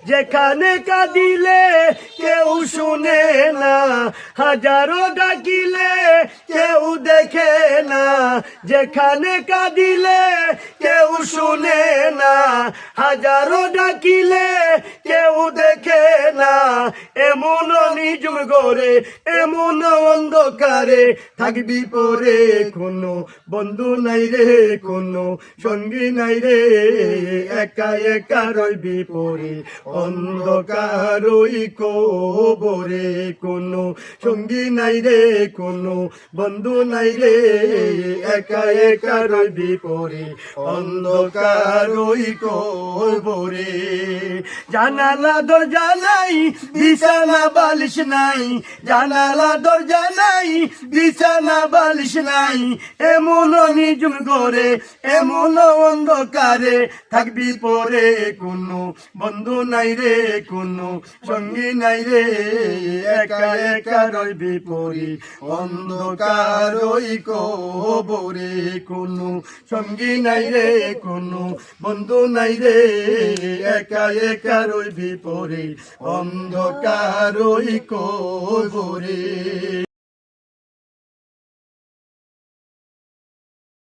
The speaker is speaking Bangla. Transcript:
যেখানে কাঁদিলে কেউ শুনে না, হাজারো ডাকিলে কেউ দেখে না। যেখানে কাঁদিলে কেউ শুনে না, হাজারো ডাকিলে কেউ দেখে না। এমন নিজুম গরে, এমন অন্ধকারে থাকবি পরে, কোনো বন্ধু নাই রে, কোনো সঙ্গী নাই রে। একা একা রইবি পরে অন্ধকার ওই কবরে, কোনো সঙ্গী নাই রে, কোনো বন্ধু নাই রে। একা একা রইবি পরে অন্ধকার ওই কবরে। জানালা দরজা নাই, বিছানা বালিশ নাই, জানালা দরজা নাই, বিছানা বালিশ নাই। এমন নিজুম ঘরে, এমন অন্ধকারে থাকবি পরে, কোনো বন্ধু নাই রে, কোনো সঙ্গী নাই রে। একা একা রইবি পরে অন্ধকার ওই কবরে, কোনো সঙ্গী নাই রে, কোনো বন্ধু নাই রে। একা একা রইবি পরে অন্ধকার ওই কবরে।